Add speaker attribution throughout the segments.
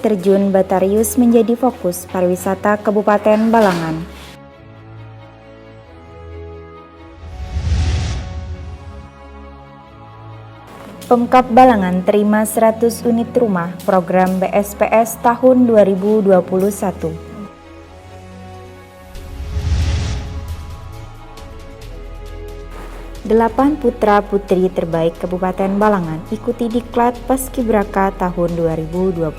Speaker 1: terjun Batarius menjadi fokus pariwisata Kabupaten Balangan. Pemkab Balangan terima 100 unit rumah program BSPS tahun 2021. 8 putra-putri terbaik Kabupaten Balangan ikuti diklat Paskibraka tahun 2021.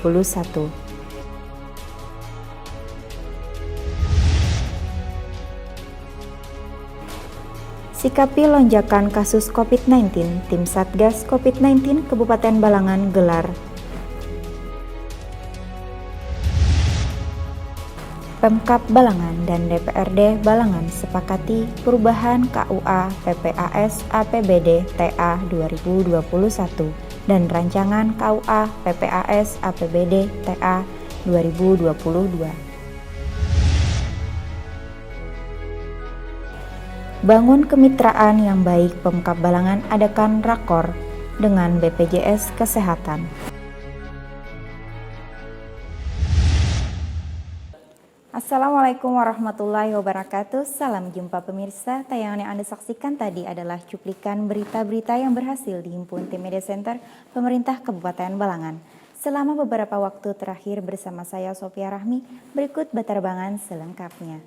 Speaker 1: Sikapi lonjakan kasus COVID-19, Tim Satgas COVID-19 Kabupaten Balangan gelar Pemkab Balangan dan DPRD Balangan sepakati perubahan KUA PPAS APBD TA 2021 dan rancangan KUA PPAS APBD TA 2022. Bangun kemitraan yang baik, Pemkab Balangan adakan rakor dengan BPJS Kesehatan. Assalamualaikum warahmatullahi wabarakatuh. Salam jumpa pemirsa. Tayangan yang Anda saksikan tadi adalah cuplikan berita-berita yang berhasil dihimpun tim Media Center Pemerintah Kabupaten Balangan. Selama beberapa waktu terakhir bersama saya Sophia Rahmi, berikut batarbangan selengkapnya.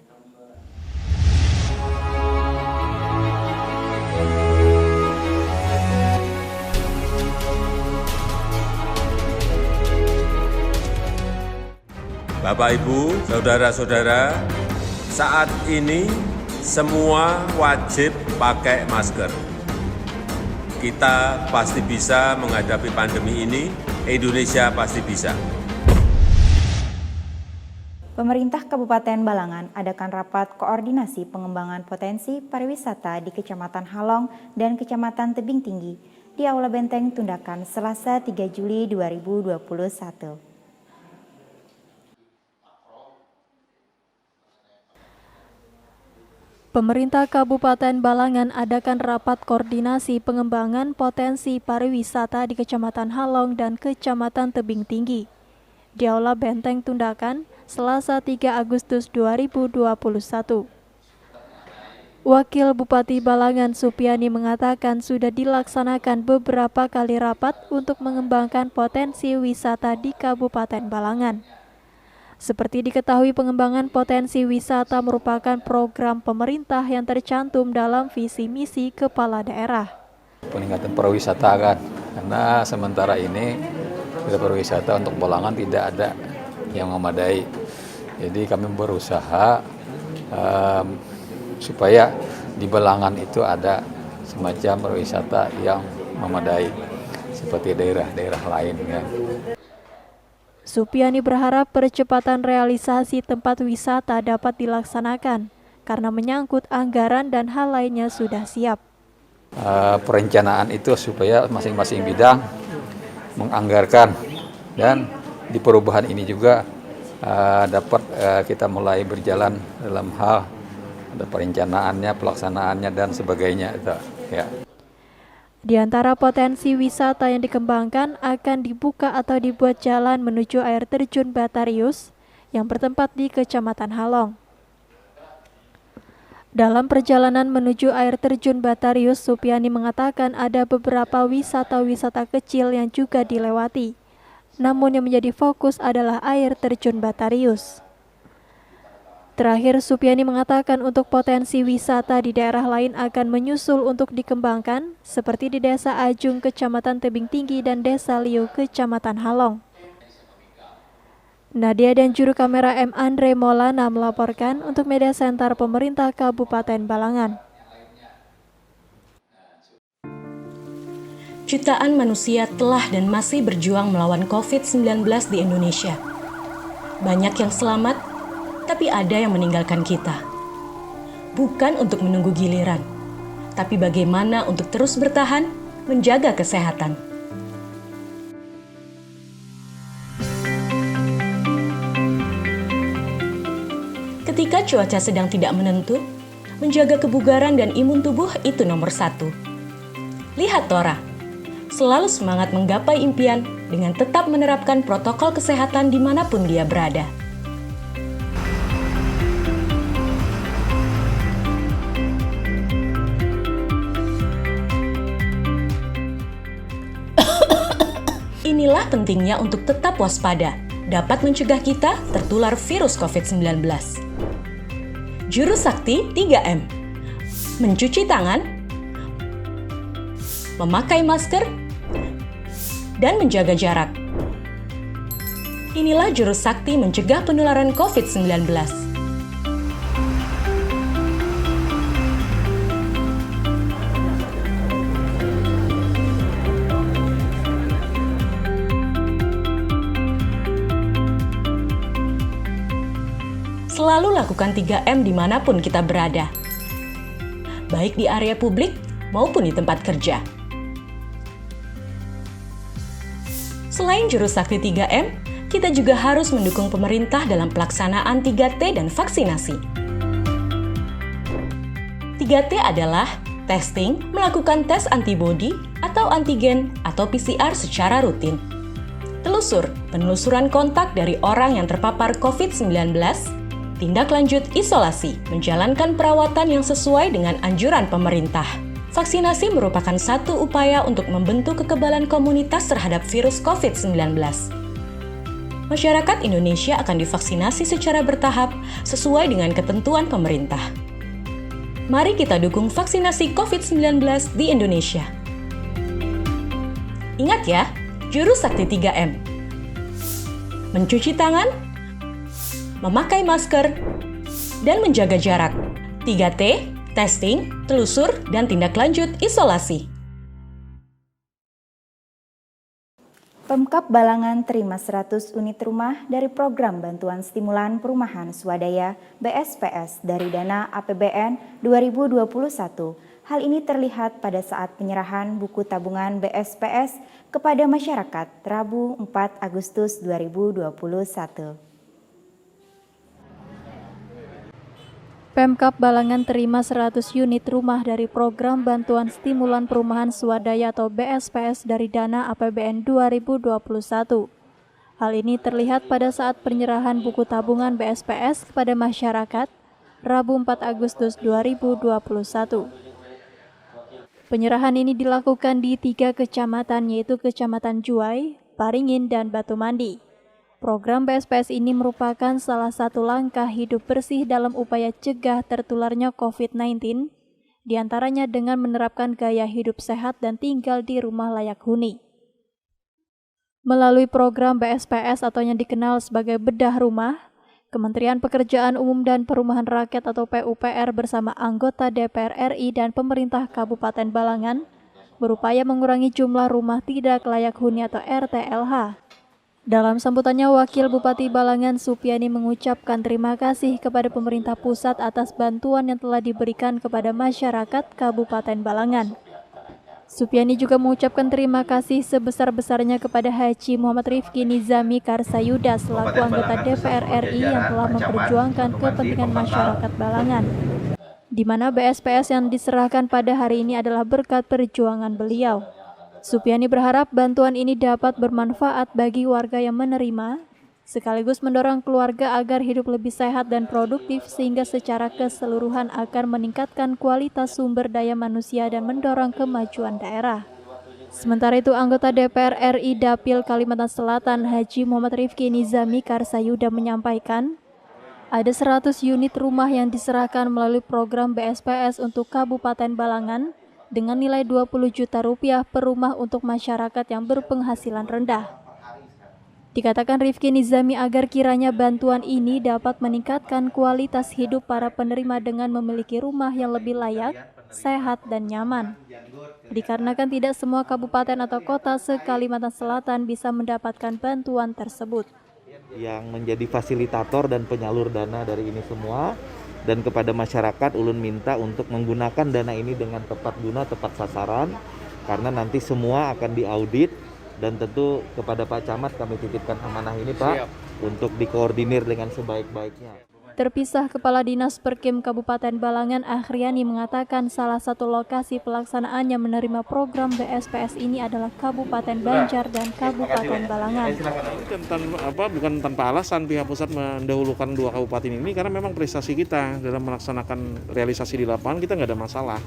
Speaker 2: Bapak, Ibu, Saudara-saudara, saat ini semua wajib pakai masker. Kita pasti bisa menghadapi pandemi ini, Indonesia pasti bisa.
Speaker 1: Pemerintah Kabupaten Balangan adakan rapat koordinasi pengembangan potensi pariwisata di Kecamatan Halong dan Kecamatan Tebing Tinggi di Aula Benteng Tundakan Selasa 3 Juli 2021.
Speaker 3: Pemerintah Kabupaten Balangan adakan rapat koordinasi pengembangan potensi pariwisata di Kecamatan Halong dan Kecamatan Tebing Tinggi di Aula Benteng Tundakan, Selasa 3 Agustus 2021. Wakil Bupati Balangan Supiani mengatakan sudah dilaksanakan beberapa kali rapat untuk mengembangkan potensi wisata di Kabupaten Balangan. Seperti diketahui, pengembangan potensi wisata merupakan program pemerintah yang tercantum dalam visi misi kepala daerah.
Speaker 4: Peningkatan pariwisata kan, karena sementara ini pariwisata untuk Balangan tidak ada yang memadai. Jadi kami berusaha supaya di Balangan itu ada semacam pariwisata yang memadai seperti daerah-daerah lain kan.
Speaker 3: Supiani berharap percepatan realisasi tempat wisata dapat dilaksanakan karena menyangkut anggaran dan hal lainnya sudah siap.
Speaker 4: Perencanaan itu supaya masing-masing bidang menganggarkan dan di perubahan ini juga dapat kita mulai berjalan dalam hal ada perencanaannya, pelaksanaannya dan sebagainya itu ya.
Speaker 3: Di antara potensi wisata yang dikembangkan akan dibuka atau dibuat jalan menuju air terjun Batarius yang bertempat di Kecamatan Halong. Dalam perjalanan menuju air terjun Batarius, Supiani mengatakan ada beberapa wisata-wisata kecil yang juga dilewati. Namun yang menjadi fokus adalah air terjun Batarius. Terakhir, Supiani mengatakan untuk potensi wisata di daerah lain akan menyusul untuk dikembangkan, seperti di Desa Ajung, Kecamatan Tebing Tinggi, dan Desa Liu, Kecamatan Halong. Nadia dan juru kamera M. Andre Maulana melaporkan untuk Media Center Pemerintah Kabupaten Balangan.
Speaker 5: Jutaan manusia telah dan masih berjuang melawan COVID-19 di Indonesia. Banyak yang selamat, tapi ada yang meninggalkan kita. Bukan untuk menunggu giliran, tapi bagaimana untuk terus bertahan, menjaga kesehatan. Ketika cuaca sedang tidak menentu, menjaga kebugaran dan imun tubuh itu nomor 1. Lihat Tora, selalu semangat menggapai impian dengan tetap menerapkan protokol kesehatan dimanapun dia berada. Inilah pentingnya untuk tetap waspada, dapat mencegah kita tertular virus COVID-19. Juru sakti 3M. Mencuci tangan, memakai masker, dan menjaga jarak. Inilah juru sakti mencegah penularan COVID-19. Selalu lakukan 3M dimanapun kita berada, baik di area publik maupun di tempat kerja. Selain juru sakti 3M, kita juga harus mendukung pemerintah dalam pelaksanaan 3T dan vaksinasi. 3T adalah testing, melakukan tes antibodi atau antigen atau PCR secara rutin. Telusur, penelusuran kontak dari orang yang terpapar COVID-19, tindak lanjut isolasi, menjalankan perawatan yang sesuai dengan anjuran pemerintah. Vaksinasi merupakan satu upaya untuk membentuk kekebalan komunitas terhadap virus COVID-19. Masyarakat Indonesia akan divaksinasi secara bertahap sesuai dengan ketentuan pemerintah. Mari kita dukung vaksinasi COVID-19 di Indonesia. Ingat ya, juru sakti 3M. Mencuci tangan, memakai masker, dan menjaga jarak. 3T, testing, telusur, dan tindak lanjut isolasi.
Speaker 1: Pemkab Balangan terima 100 unit rumah dari program Bantuan Stimulan Perumahan Swadaya BSPS dari dana APBN 2021. Hal ini terlihat pada saat penyerahan buku tabungan BSPS kepada masyarakat Rabu 4 Agustus 2021.
Speaker 3: Pemkab Balangan terima 100 unit rumah dari program Bantuan Stimulan Perumahan Swadaya atau BSPS dari dana APBN 2021. Hal ini terlihat pada saat penyerahan buku tabungan BSPS kepada masyarakat Rabu 4 Agustus 2021. Penyerahan ini dilakukan di 3 kecamatan yaitu Kecamatan Juwai, Paringin, dan Batu Mandi. Program BSPS ini merupakan salah satu langkah hidup bersih dalam upaya cegah tertularnya COVID-19, diantaranya dengan menerapkan gaya hidup sehat dan tinggal di rumah layak huni. Melalui program BSPS atau yang dikenal sebagai Bedah Rumah, Kementerian Pekerjaan Umum dan Perumahan Rakyat atau PUPR bersama anggota DPR RI dan pemerintah Kabupaten Balangan berupaya mengurangi jumlah rumah tidak layak huni atau RTLH. Dalam sambutannya, Wakil Bupati Balangan Supiani mengucapkan terima kasih kepada pemerintah pusat atas bantuan yang telah diberikan kepada masyarakat Kabupaten Balangan. Supiani juga mengucapkan terima kasih sebesar-besarnya kepada Haji Muhammad Rifki Nizami Karsayuda selaku anggota DPR RI yang telah memperjuangkan kepentingan masyarakat Balangan, di mana BSPS yang diserahkan pada hari ini adalah berkat perjuangan beliau. Supiani berharap bantuan ini dapat bermanfaat bagi warga yang menerima, sekaligus mendorong keluarga agar hidup lebih sehat dan produktif sehingga secara keseluruhan akan meningkatkan kualitas sumber daya manusia dan mendorong kemajuan daerah. Sementara itu, anggota DPR RI Dapil Kalimantan Selatan Haji Muhammad Rifki Nizami Karsayuda menyampaikan, ada 100 unit rumah yang diserahkan melalui program BSPS untuk Kabupaten Balangan dengan nilai 20 juta rupiah per rumah untuk masyarakat yang berpenghasilan rendah. Dikatakan Rifki Nizami agar kiranya bantuan ini dapat meningkatkan kualitas hidup para penerima dengan memiliki rumah yang lebih layak, sehat, dan nyaman. Dikarenakan tidak semua kabupaten atau kota se-Kalimantan Selatan bisa mendapatkan bantuan tersebut.
Speaker 6: Yang menjadi fasilitator dan penyalur dana dari ini semua, dan kepada masyarakat ulun minta untuk menggunakan dana ini dengan tepat guna, tepat sasaran, karena nanti semua akan diaudit dan tentu kepada Pak Camat kami titipkan amanah ini Pak. Siap. Untuk dikoordinir dengan sebaik-baiknya.
Speaker 3: Terpisah, Kepala Dinas Perkim Kabupaten Balangan Akhriani mengatakan salah satu lokasi pelaksanaan yang menerima program BSPS ini adalah Kabupaten Banjar dan Kabupaten Balangan.
Speaker 7: Bukan tanpa alasan pihak pusat mendahulukan dua kabupaten ini karena memang prestasi kita dalam melaksanakan realisasi di lapangan kita nggak ada masalah.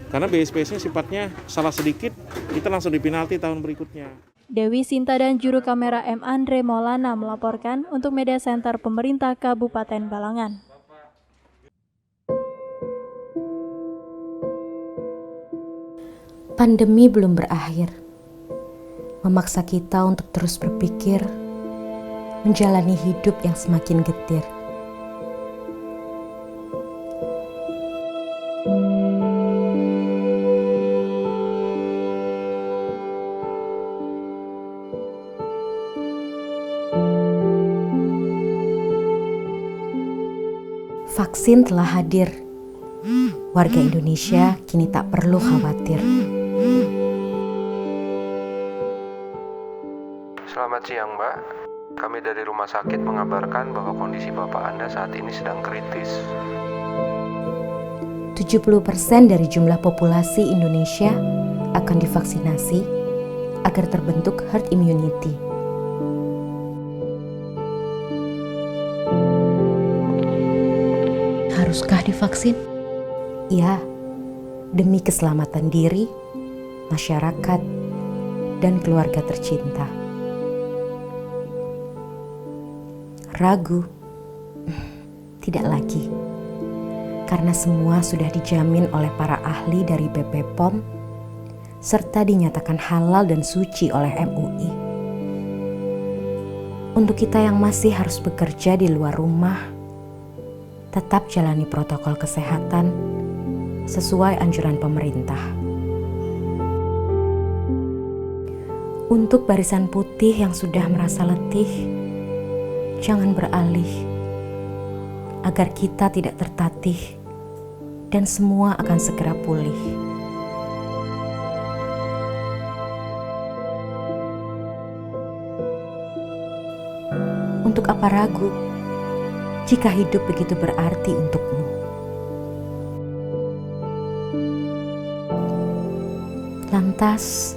Speaker 7: Karena BSPS-nya sifatnya salah sedikit kita langsung dipinalti tahun berikutnya.
Speaker 3: Dewi Sinta dan juru kamera M. Andre Maulana melaporkan untuk Media Center Pemerintah Kabupaten Balangan.
Speaker 5: Pandemi belum berakhir, memaksa kita untuk terus berpikir, menjalani hidup yang semakin getir. Vaksin telah hadir. Warga Indonesia kini tak perlu khawatir.
Speaker 8: Selamat siang, Mbak. Kami dari rumah sakit mengabarkan bahwa kondisi Bapak Anda saat ini sedang kritis.
Speaker 5: 70% dari jumlah populasi Indonesia akan divaksinasi agar terbentuk herd immunity. Haruskah divaksin? Ya, demi keselamatan diri, masyarakat, dan keluarga tercinta. Ragu? Tidak lagi. Karena semua sudah dijamin oleh para ahli dari BPOM, serta dinyatakan halal dan suci oleh MUI. Untuk kita yang masih harus bekerja di luar rumah, tetap jalani protokol kesehatan sesuai anjuran pemerintah. Untuk barisan putih yang sudah merasa letih, jangan beralih, agar kita tidak tertatih dan semua akan segera pulih. Untuk apa ragu jika hidup begitu berarti untukmu? Lantas,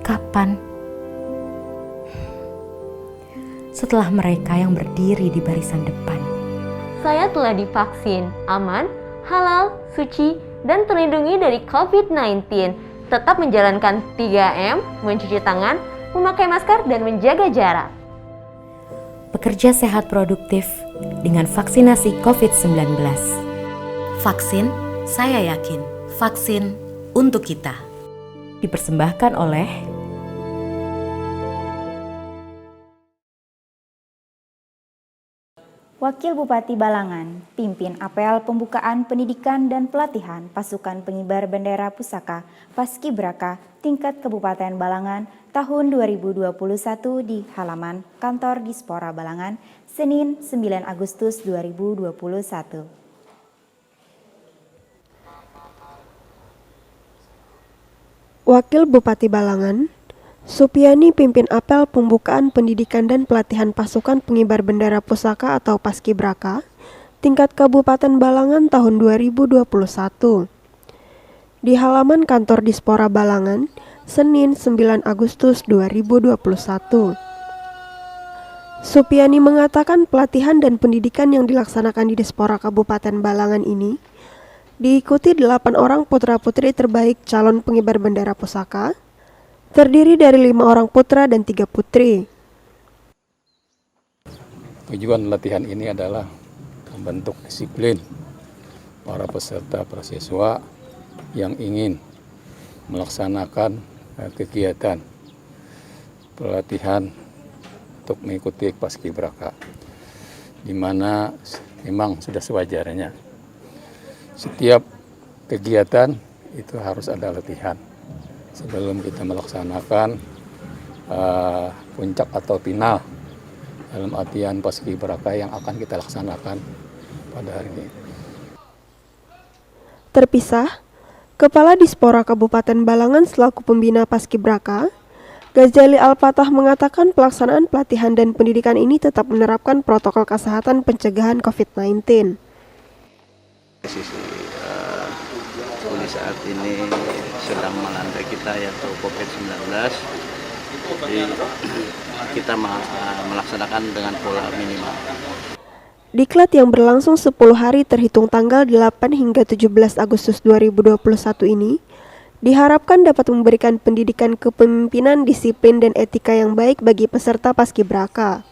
Speaker 5: kapan? Setelah mereka yang berdiri di barisan depan.
Speaker 9: Saya telah divaksin, aman, halal, suci, dan terlindungi dari COVID-19. Tetap menjalankan 3M, mencuci tangan, memakai masker, dan menjaga jarak.
Speaker 5: Bekerja sehat produktif dengan vaksinasi COVID-19. Vaksin, saya yakin. Vaksin untuk kita. Dipersembahkan oleh
Speaker 1: Wakil Bupati Balangan pimpin apel pembukaan pendidikan dan pelatihan pasukan pengibar bendera pusaka Paskibraka tingkat Kabupaten Balangan tahun 2021 di halaman kantor Dispora Balangan, Senin 9 Agustus 2021.
Speaker 10: Wakil Bupati Balangan, Supiani pimpin apel pembukaan pendidikan dan pelatihan pasukan pengibar bendera pusaka atau Paskibraka tingkat Kabupaten Balangan tahun 2021. Di halaman kantor Dispora Balangan, Senin 9 Agustus 2021. Supiani mengatakan pelatihan dan pendidikan yang dilaksanakan di Dispora Kabupaten Balangan ini diikuti 8 orang putra-putri terbaik calon pengibar bendera pusaka, terdiri dari 5 orang putra dan 3 putri.
Speaker 4: Tujuan latihan ini adalah membentuk disiplin para peserta prasiswa yang ingin melaksanakan kegiatan pelatihan untuk mengikuti Paskibraka, di mana memang sudah sewajarnya setiap kegiatan itu harus ada latihan sebelum kita melaksanakan puncak atau final dalam artian Paskibraka yang akan kita laksanakan pada hari ini.
Speaker 10: Terpisah, Kepala Dispora Kabupaten Balangan selaku pembina Paskibraka Ghazali Al-Fatah mengatakan pelaksanaan pelatihan dan pendidikan ini tetap menerapkan protokol kesehatan pencegahan COVID-19.
Speaker 11: Kondisi saat ini sedang melanda kita yaitu COVID-19. Jadi kita melaksanakan dengan pola minimal.
Speaker 10: Diklat yang berlangsung 10 hari terhitung tanggal 8 hingga 17 Agustus 2021 ini diharapkan dapat memberikan pendidikan kepemimpinan, disiplin, dan etika yang baik bagi peserta paskibraka.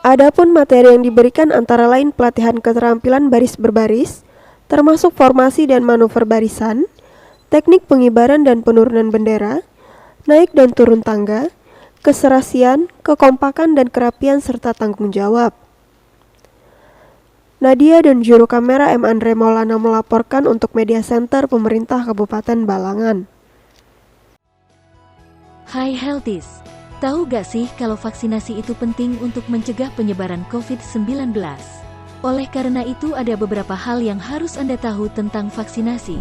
Speaker 10: Adapun materi yang diberikan antara lain pelatihan keterampilan baris berbaris, termasuk formasi dan manuver barisan, teknik pengibaran dan penurunan bendera, naik dan turun tangga, keserasian, kekompakan, dan kerapian serta tanggung jawab. Nadia dan juru kamera M. Andre Maulana melaporkan untuk Media Center Pemerintah Kabupaten Balangan.
Speaker 12: Hai Healthies, tahu gak sih kalau vaksinasi itu penting untuk mencegah penyebaran COVID-19? Oleh karena itu ada beberapa hal yang harus Anda tahu tentang vaksinasi.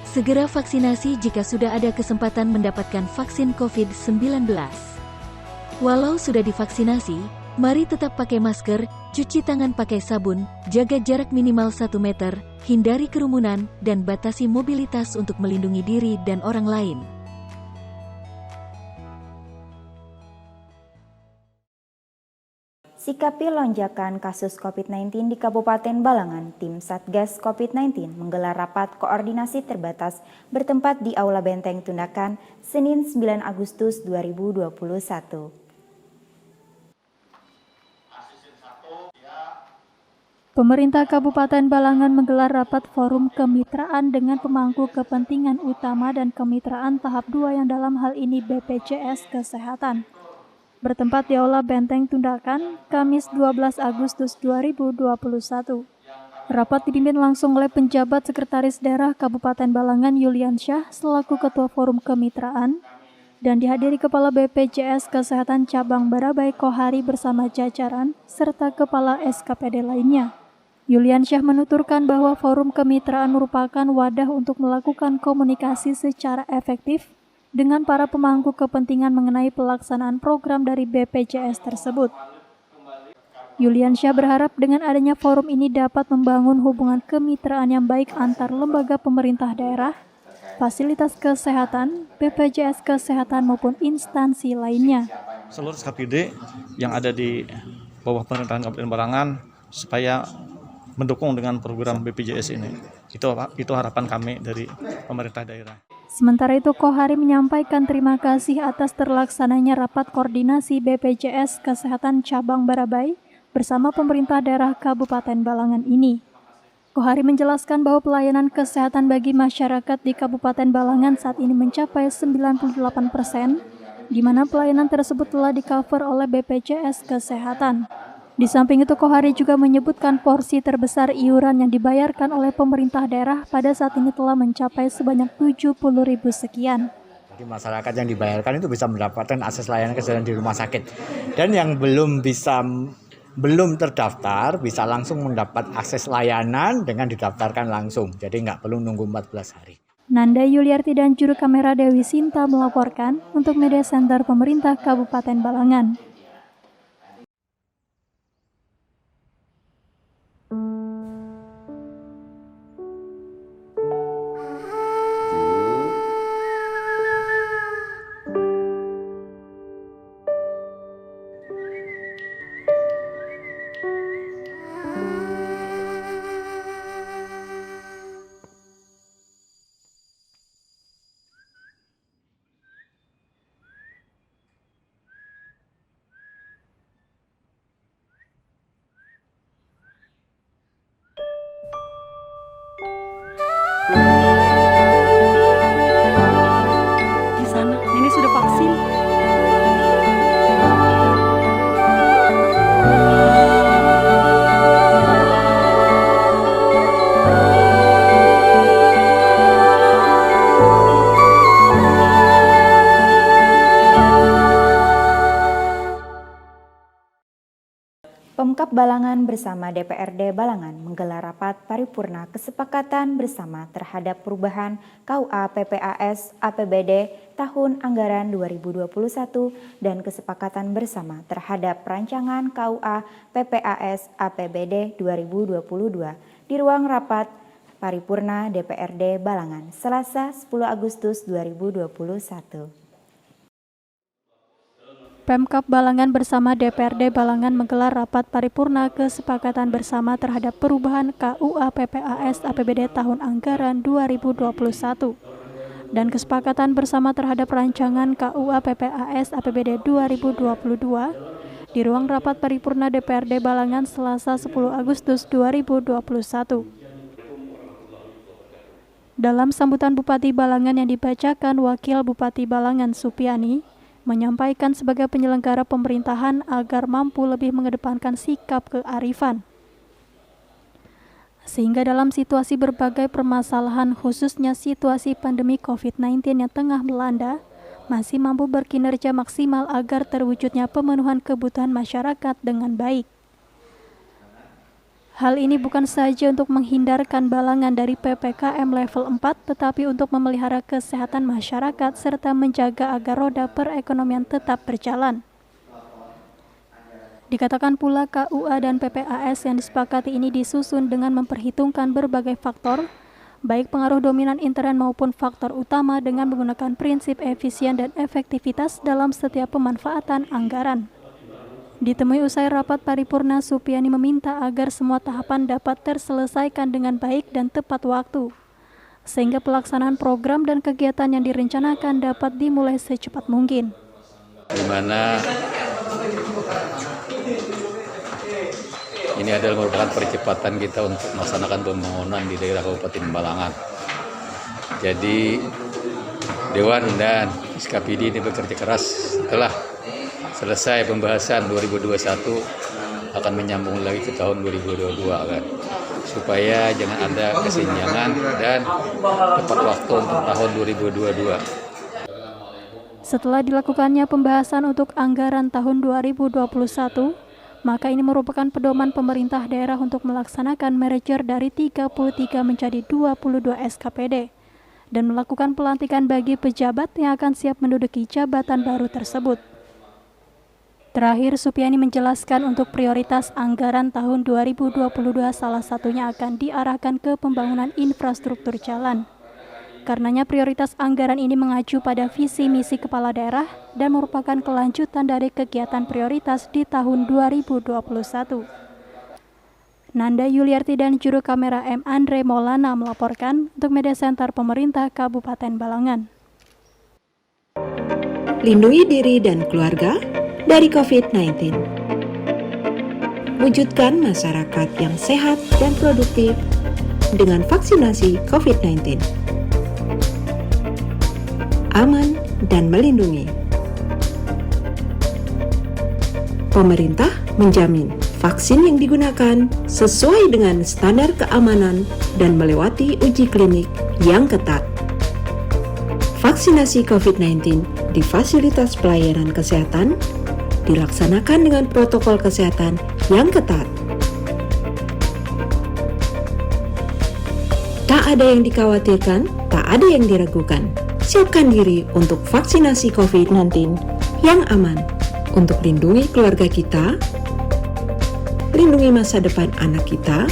Speaker 12: Segera vaksinasi jika sudah ada kesempatan mendapatkan vaksin COVID-19. Walau sudah divaksinasi, mari tetap pakai masker, cuci tangan pakai sabun, jaga jarak minimal 1 meter, hindari kerumunan, dan batasi mobilitas untuk melindungi diri dan orang lain.
Speaker 1: Sikapi lonjakan kasus COVID-19 di Kabupaten Balangan, tim Satgas COVID-19 menggelar rapat koordinasi terbatas bertempat di Aula Benteng Tundakan, Senin 9 Agustus 2021.
Speaker 3: Pemerintah Kabupaten Balangan menggelar rapat forum kemitraan dengan pemangku kepentingan utama dan kemitraan tahap 2 yang dalam hal ini BPJS Kesehatan. Bertempat di Aula Benteng Tundakan, Kamis 12 Agustus 2021. Rapat dipimpin langsung oleh penjabat Sekretaris Daerah Kabupaten Balangan Yuliansyah selaku Ketua Forum Kemitraan dan dihadiri Kepala BPJS Kesehatan Cabang Barabai Kohari bersama jajaran serta Kepala SKPD lainnya. Yuliansyah menuturkan bahwa forum kemitraan merupakan wadah untuk melakukan komunikasi secara efektif dengan para pemangku kepentingan mengenai pelaksanaan program dari BPJS tersebut. Yuliansyah berharap dengan adanya forum ini dapat membangun hubungan kemitraan yang baik antar lembaga pemerintah daerah, fasilitas kesehatan, BPJS Kesehatan maupun instansi lainnya.
Speaker 13: Seluruh SKPD yang ada di bawah pemerintahan Kabupaten Balangan supaya mendukung dengan program BPJS ini. Itu harapan kami dari pemerintah daerah.
Speaker 3: Sementara itu, Kohari menyampaikan terima kasih atas terlaksananya rapat koordinasi BPJS Kesehatan Cabang Barabai bersama pemerintah daerah Kabupaten Balangan ini. Kohari menjelaskan bahwa pelayanan kesehatan bagi masyarakat di Kabupaten Balangan saat ini mencapai 98%, di mana pelayanan tersebut telah di-cover oleh BPJS Kesehatan. Di samping itu, Kohari juga menyebutkan porsi terbesar iuran yang dibayarkan oleh pemerintah daerah pada saat ini telah mencapai sebanyak 70.000 sekian.
Speaker 14: Jadi masyarakat yang dibayarkan itu bisa mendapatkan akses layanan kesehatan di rumah sakit. Dan yang belum terdaftar bisa langsung mendapat akses layanan dengan didaftarkan langsung. Jadi nggak perlu nunggu 14 hari.
Speaker 3: Nanda Yuliarti dan juru kamera Dewi Sinta melaporkan untuk Media Center Pemerintah Kabupaten Balangan.
Speaker 1: Pemkab Balangan bersama DPRD Balangan menggelar rapat paripurna kesepakatan bersama terhadap perubahan KUA PPAS APBD tahun anggaran 2021 dan kesepakatan bersama terhadap rancangan KUA PPAS APBD 2022 di ruang rapat paripurna DPRD Balangan Selasa 10 Agustus 2021.
Speaker 3: Pemkab Balangan bersama DPRD Balangan menggelar rapat paripurna kesepakatan bersama terhadap perubahan KUA PPAS APBD tahun anggaran 2021 dan kesepakatan bersama terhadap rancangan KUA PPAS APBD 2022 di ruang rapat paripurna DPRD Balangan Selasa 10 Agustus 2021. Dalam sambutan Bupati Balangan yang dibacakan Wakil Bupati Balangan Supiani, menyampaikan sebagai penyelenggara pemerintahan agar mampu lebih mengedepankan sikap kearifan. Sehingga dalam situasi berbagai permasalahan khususnya situasi pandemi COVID-19 yang tengah melanda, masih mampu berkinerja maksimal agar terwujudnya pemenuhan kebutuhan masyarakat dengan baik. Hal ini bukan saja untuk menghindarkan Balangan dari PPKM level 4, tetapi untuk memelihara kesehatan masyarakat serta menjaga agar roda perekonomian tetap berjalan. Dikatakan pula KUA dan PPAS yang disepakati ini disusun dengan memperhitungkan berbagai faktor, baik pengaruh dominan intern maupun faktor utama dengan menggunakan prinsip efisien dan efektivitas dalam setiap pemanfaatan anggaran. Ditemui usai rapat paripurna, Supiani meminta agar semua tahapan dapat terselesaikan dengan baik dan tepat waktu, sehingga pelaksanaan program dan kegiatan yang direncanakan dapat dimulai secepat mungkin.
Speaker 4: Di mana ini adalah merupakan percepatan kita untuk melaksanakan pembangunan di daerah Kabupaten Balangan. Jadi Dewan dan SKPD ini bekerja keras setelah selesai pembahasan 2021 akan menyambung lagi ke tahun 2022 kan, supaya jangan ada kesenjangan dan tepat waktu untuk tahun 2022.
Speaker 3: Setelah dilakukannya pembahasan untuk anggaran tahun 2021, maka ini merupakan pedoman pemerintah daerah untuk melaksanakan merger dari 33 menjadi 22 SKPD dan melakukan pelantikan bagi pejabat yang akan siap menduduki jabatan baru tersebut. Terakhir, Supiani menjelaskan untuk prioritas anggaran tahun 2022 salah satunya akan diarahkan ke pembangunan infrastruktur jalan. Karenanya prioritas anggaran ini mengacu pada visi misi kepala daerah dan merupakan kelanjutan dari kegiatan prioritas di tahun 2021. Nanda Yuliarti dan juru kamera M. Andre Maulana melaporkan untuk Media Center Pemerintah Kabupaten Balangan.
Speaker 15: Lindungi diri dan keluarga dari COVID-19. Wujudkan masyarakat yang sehat dan produktif dengan vaksinasi COVID-19. Aman dan melindungi. Pemerintah menjamin vaksin yang digunakan sesuai dengan standar keamanan dan melewati uji klinik yang ketat. Vaksinasi COVID-19 di fasilitas pelayanan kesehatan dilaksanakan dengan protokol kesehatan yang ketat. Tak ada yang dikhawatirkan, tak ada yang diragukan. Siapkan diri untuk vaksinasi COVID-19 yang aman untuk lindungi keluarga kita, lindungi masa depan anak kita,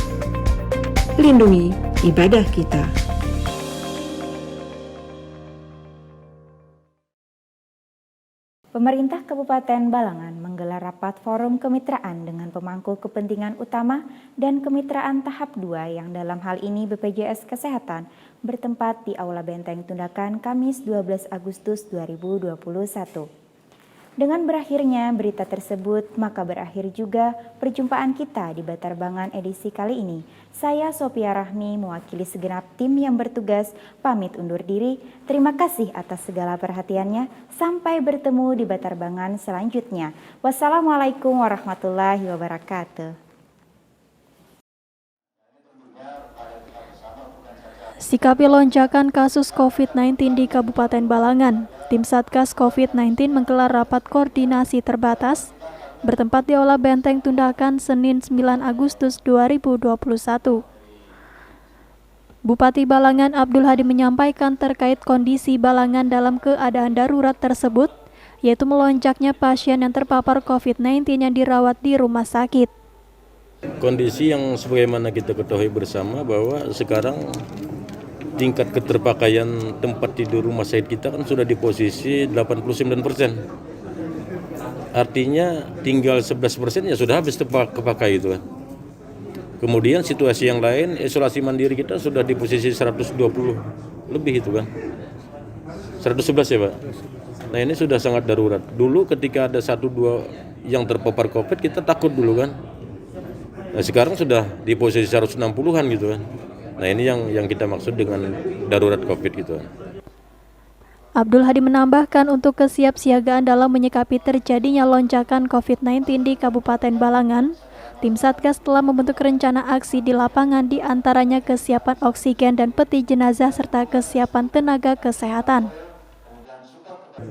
Speaker 15: lindungi ibadah kita.
Speaker 1: Pemerintah Kabupaten Balangan menggelar rapat forum kemitraan dengan pemangku kepentingan utama dan kemitraan tahap 2 yang dalam hal ini BPJS Kesehatan bertempat di Aula Benteng Tundakan Kamis 12 Agustus 2021. Dengan berakhirnya berita tersebut, maka berakhir juga perjumpaan kita di Batarbangan edisi kali ini. Saya Sophia Rahmi mewakili segenap tim yang bertugas pamit undur diri. Terima kasih atas segala perhatiannya. Sampai bertemu di Batarbangan selanjutnya. Wassalamualaikum warahmatullahi wabarakatuh.
Speaker 3: Sikapi lonjakan kasus COVID-19 di Kabupaten Balangan, tim Satgas COVID-19 menggelar rapat koordinasi terbatas bertempat di Aula Benteng Tundakan Senin 9 Agustus 2021. Bupati Balangan Abdul Hadi menyampaikan terkait kondisi Balangan dalam keadaan darurat tersebut, yaitu melonjaknya pasien yang terpapar COVID-19 yang dirawat di rumah sakit.
Speaker 16: Kondisi yang sebagaimana kita ketahui bersama bahwa sekarang tingkat keterpakaian tempat tidur rumah sakit kita kan sudah di posisi 89%. Artinya tinggal 11% ya sudah habis kepakai itu kan. Kemudian situasi yang lain, isolasi mandiri kita sudah di posisi 120 lebih itu kan. 111 ya Pak? Nah ini sudah sangat darurat. Dulu ketika ada 1-2 yang terpapar COVID kita takut dulu kan. Nah sekarang sudah di posisi 160-an gitu kan. Nah ini yang kita maksud dengan darurat COVID gitu kan.
Speaker 3: Abdul Hadi menambahkan untuk kesiapsiagaan dalam menyikapi terjadinya lonjakan COVID-19 di Kabupaten Balangan, tim Satgas telah membentuk rencana aksi di lapangan, di antaranya kesiapan oksigen dan peti jenazah serta kesiapan tenaga kesehatan.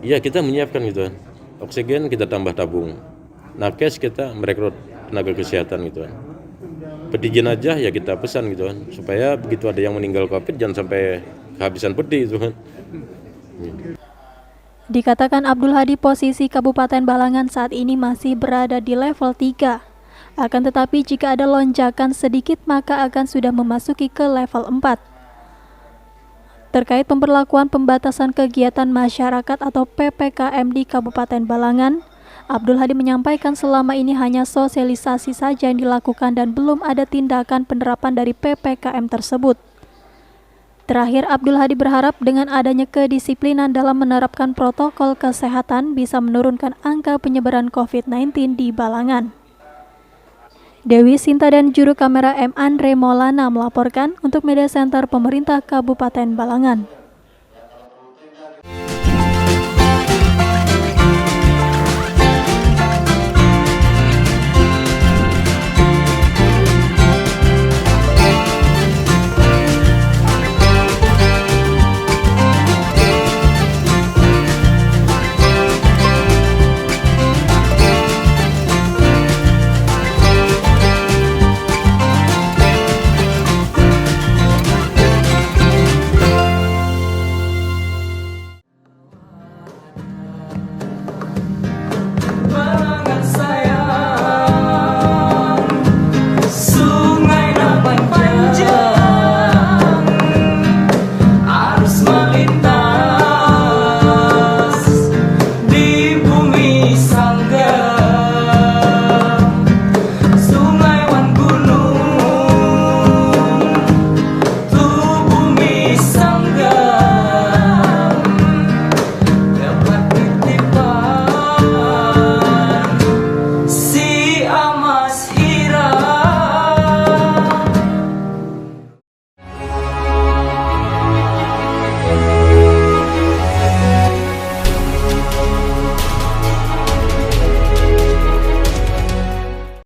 Speaker 16: Iya kita menyiapkan gitu kan. Oksigen kita tambah tabung. Nakes kita merekrut tenaga kesehatan gitu kan. Peti jenazah ya kita pesan gitu kan. Supaya begitu ada yang meninggal COVID jangan sampai kehabisan peti itu kan.
Speaker 3: Dikatakan Abdul Hadi posisi Kabupaten Balangan saat ini masih berada di level 3. Akan tetapi jika ada lonjakan sedikit maka akan sudah memasuki ke level 4. Terkait pemberlakuan pembatasan kegiatan masyarakat atau PPKM di Kabupaten Balangan, Abdul Hadi menyampaikan selama ini hanya sosialisasi saja yang dilakukan dan belum ada tindakan penerapan dari PPKM tersebut. Terakhir, Abdul Hadi berharap dengan adanya kedisiplinan dalam menerapkan protokol kesehatan bisa menurunkan angka penyebaran COVID-19 di Balangan. Dewi Sinta dan juru kamera M. Andre Maulana melaporkan untuk Media Center Pemerintah Kabupaten Balangan.